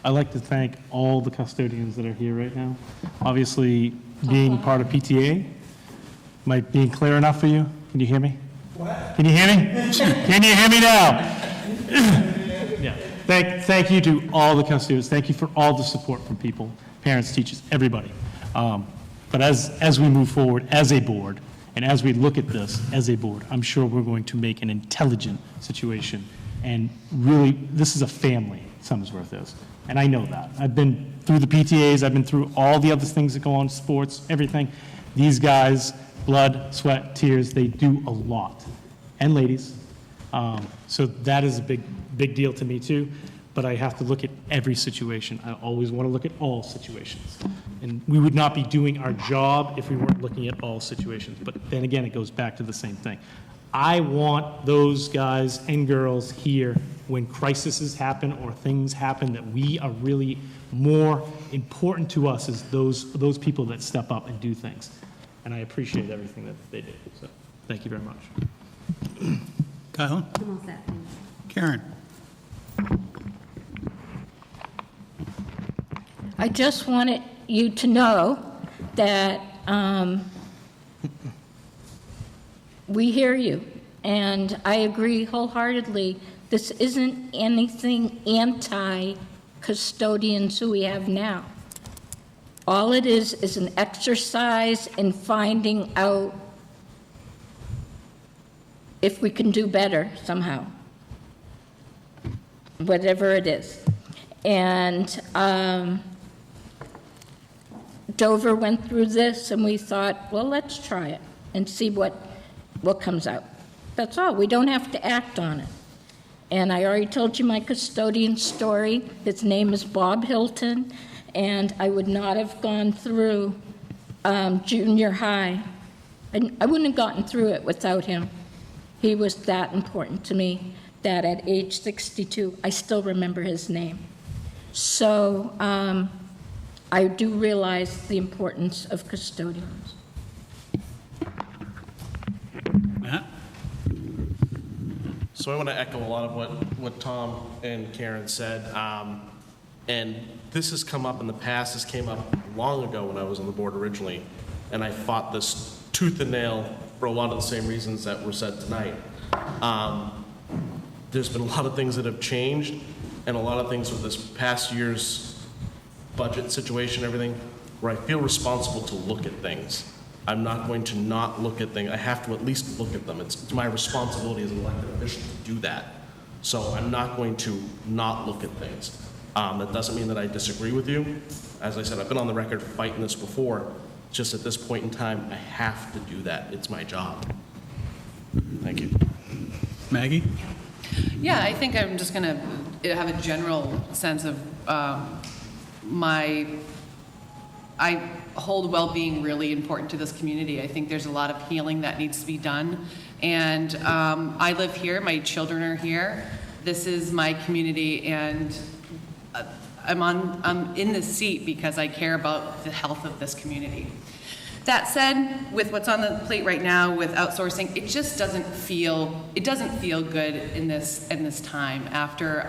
Speaker 6: I'd like to thank all the custodians that are here right now. Obviously, being part of PTA, am I being clear enough for you? Can you hear me? What? Can you hear me? Can you hear me now? Yeah. Thank you to all the custodians. Thank you for all the support from people, parents, teachers, everybody. But as we move forward as a board, and as we look at this as a board, I'm sure we're going to make an intelligent situation. And really, this is a family, Somersworth is. And I know that. I've been through the PTAs, I've been through all the other things that go on, sports, everything. These guys, blood, sweat, tears, they do a lot. And ladies. So that is a big deal to me too. But I have to look at every situation. I always want to look at all situations. And we would not be doing our job if we weren't looking at all situations. But then again, it goes back to the same thing. I want those guys and girls here when crises happen or things happen that we are really more important to us as those people that step up and do things. And I appreciate everything that they do. So thank you very much.
Speaker 1: Kyle?
Speaker 11: I'm all set, thanks.
Speaker 1: Karen?
Speaker 12: I just wanted you to know that we hear you, and I agree wholeheartedly This isn't anything anti-custodians who we have now. All it is an exercise in finding out if we can do better somehow, whatever it is. And Dover went through this, and we thought, well, let's try it and see what comes out. That's all. We don't have to act on it. And I already told you my custodian story. His name is Bob Hilton, and I would not have gone through junior high. And I wouldn't have gotten through it without him. He was that important to me that at age 62, I still remember his name. So I do realize the importance of custodians.
Speaker 1: Matt?
Speaker 8: So I want to echo a lot of what Tom and Karen said. And this has come up in the past. This came up long ago when I was on the board originally. And I fought this tooth and nail for a lot of the same reasons that were said tonight. There's been a lot of things that have changed, and a lot of things with this past year's budget situation, everything, where I feel responsible to look at things. I'm not going to not look at things. I have to at least look at them. It's my responsibility as an elected official to do that. So I'm not going to not look at things. That doesn't mean that I disagree with you. As I said, I've been on the record fighting this before. Just at this point in time, I have to do that. It's my job. Thank you.
Speaker 1: Maggie?
Speaker 10: Yeah, I think I'm just going to have a general sense of I hold well-being really important to this community. I think there's a lot of healing that needs to be done. And I live here, my children are here. This is my community, and I'm in this seat because I care about the health of this community. That said, with what's on the plate right now with outsourcing, it just doesn't feel good in this time after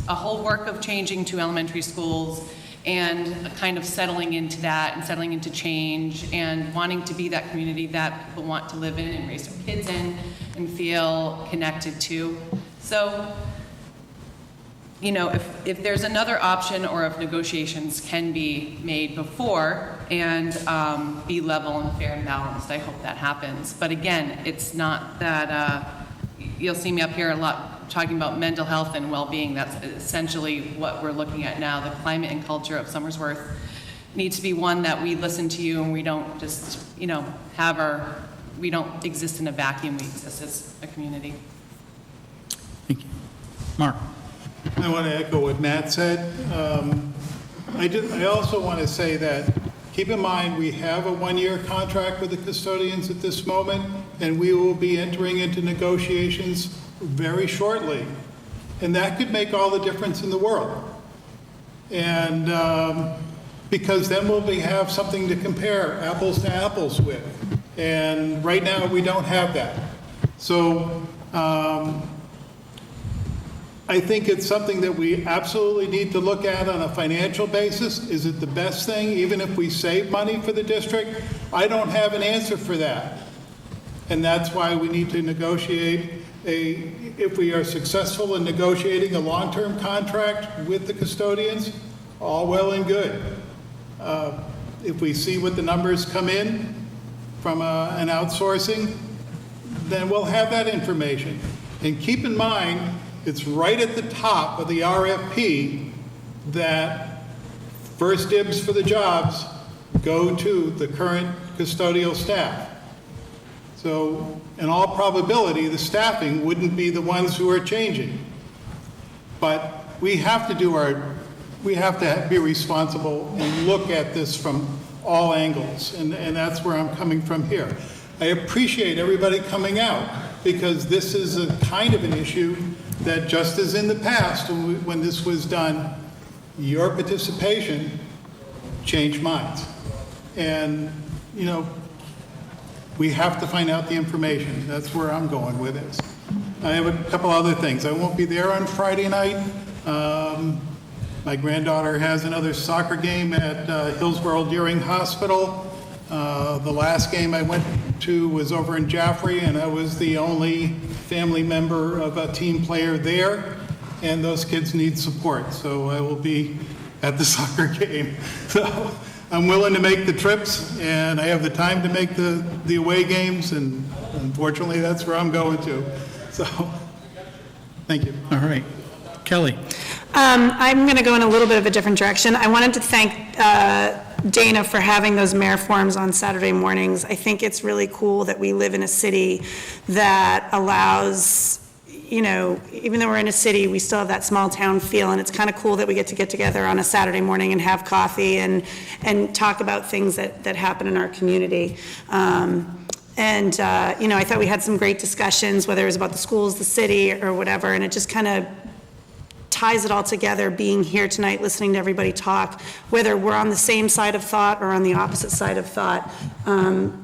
Speaker 10: a whole work of changing to elementary schools and kind of settling into that and settling into change and wanting to be that community that people want to live in and raise their kids in and feel connected to. So, you know, if there's another option, or if negotiations can be made before and be level and fair and balanced, I hope that happens. But again, it's not that you'll see me up here a lot talking about mental health and well-being. That's essentially what we're looking at now. The climate and culture of Somersworth needs to be one that we listen to you, and we don't just, you know, we don't exist in a vacuum. We exist as a community.
Speaker 1: Thank you. Mark?
Speaker 5: I want to echo what Matt said. I also want to say that, keep in mind, we have a one-year contract with the custodians at this moment, and we will be entering into negotiations very shortly. And that could make all the difference in the world. And because then we'll have something to compare apples to apples with. And right now, we don't have that. So I think it's something that we absolutely need to look at on a financial basis. Is it the best thing, even if we save money for the district? I don't have an answer for that. And that's why we need to negotiate if we are successful in negotiating a long-term contract with the custodians, all well and good. If we see what the numbers come in from an outsourcing, then we'll have that information. And keep in mind, it's right at the top of the RFP that first dibs for the jobs go to the current custodial staff. So in all probability, the staffing wouldn't be the ones who are changing. But we have to be responsible and look at this from all angles, and that's where I'm coming from here. I appreciate everybody coming out, because this is a kind of an issue that, just as in the past when this was done, your participation changed minds. And, you know, we have to find out the information. That's where I'm going with this. I have a couple other things. I won't be there on Friday night. My granddaughter has another soccer game at Hillsborough Deering Hospital. The last game I went 2 was over in Jaffrey, and I was the only family member of a team player there, and those kids need support, so I will be at the soccer game. So I'm willing to make the trips, and I have the time to make the away games, and unfortunately, that's where I'm going to. So, thank you.
Speaker 1: All right. Kelly?
Speaker 14: I'm going to go in a little bit of a different direction. I wanted to thank Dana for having those mayor forums on Saturday mornings. I think it's really cool that we live in a city that allows, you know, even though we're in a city, we still have that small town feel, and it's kind of cool that we get together on a Saturday morning and have coffee and talk about things that happen in our community. You know, I thought we had some great discussions, whether it was about the schools, the city, or whatever, and it just kind of ties it all together, being here tonight, listening to everybody talk, whether we're on the same side of thought or on the opposite side of thought.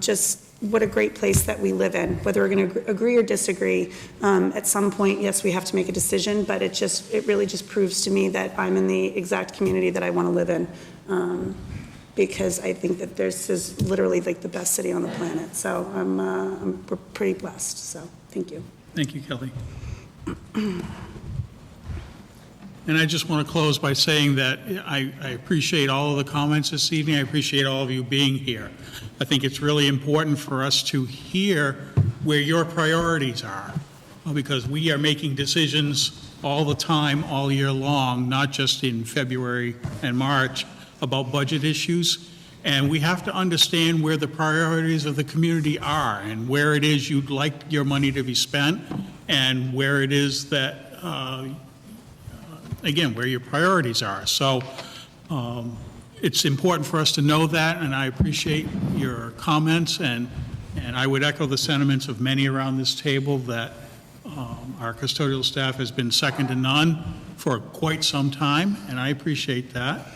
Speaker 14: Just what a great place that we live in, whether we're going to agree or disagree. At some point, yes, we have to make a decision, but it really just proves to me that I'm in the exact community that I want to live in. Because I think that this is literally like the best city on the planet. So we're pretty blessed, so thank you.
Speaker 1: Thank you, Kelly. And I just want to close by saying that I appreciate all of the comments this evening. I appreciate all of you being here. I think it's really important for us to hear where your priorities are, because we are making decisions all the time, all year long, not just in February and March, about budget issues. And we have to understand where the priorities of the community are and where it is you'd like your money to be spent and where it is that again, where your priorities are. So it's important for us to know that, and I appreciate your comments, and I would echo the sentiments of many around this table that our custodial staff has been second to none for quite some time, and I appreciate that.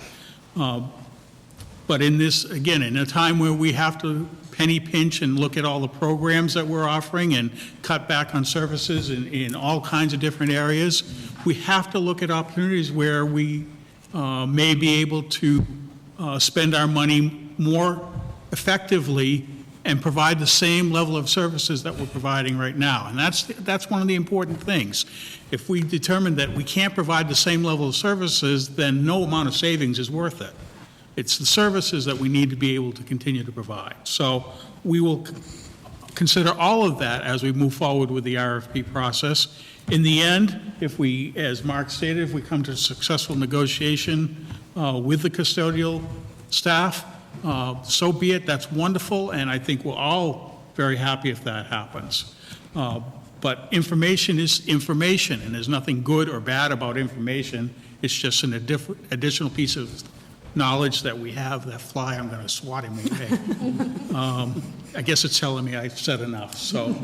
Speaker 1: But in this, again, in a time where we have to penny pinch and look at all the programs that we're offering and cut back on services in all kinds of different areas, we have to look at opportunities where we may be able to spend our money more effectively and provide the same level of services that we're providing right now. And that's one of the important things. If we determine that we can't provide the same level of services, then no amount of savings is worth it. It's the services that we need to be able to continue to provide. So we will consider all of that as we move forward with the RFP process. In the end, if we, as Mark stated, if we come to a successful negotiation with the custodial staff, so be it. That's wonderful, and I think we're all very happy if that happens. But information is information, and there's nothing good or bad about information. It's just an additional piece of knowledge that we have. That fly, I'm going to swat him away. I guess it's telling me I've said enough. So,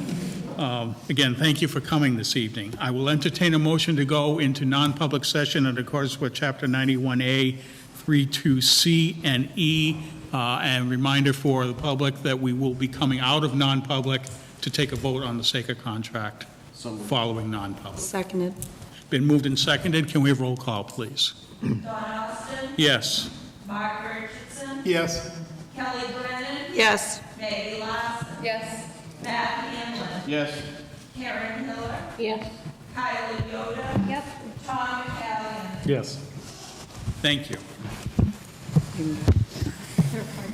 Speaker 1: again, thank you for coming this evening. I will entertain a motion to go into non-public session in accordance with Chapter 91A, 32C and E, and reminder for the public that we will be coming out of non-public to take a vote on the SACA contract following non-public.
Speaker 14: Seconded.
Speaker 1: Been moved and seconded. Can we have roll call, please?
Speaker 2: Don Austin?
Speaker 1: Yes.
Speaker 2: Mark Richardson?
Speaker 5: Yes.
Speaker 2: Kelly Brennan?
Speaker 14: Yes.
Speaker 2: Maggie Larson?
Speaker 10: Yes.
Speaker 2: Matt Hanlon?
Speaker 18: Yes.
Speaker 2: Karen Miller?
Speaker 12: Yes.
Speaker 2: Kylie Yoda?
Speaker 12: Yep.
Speaker 2: Tom McCallion?
Speaker 6: Yes.
Speaker 1: Thank you.
Speaker 12: They're part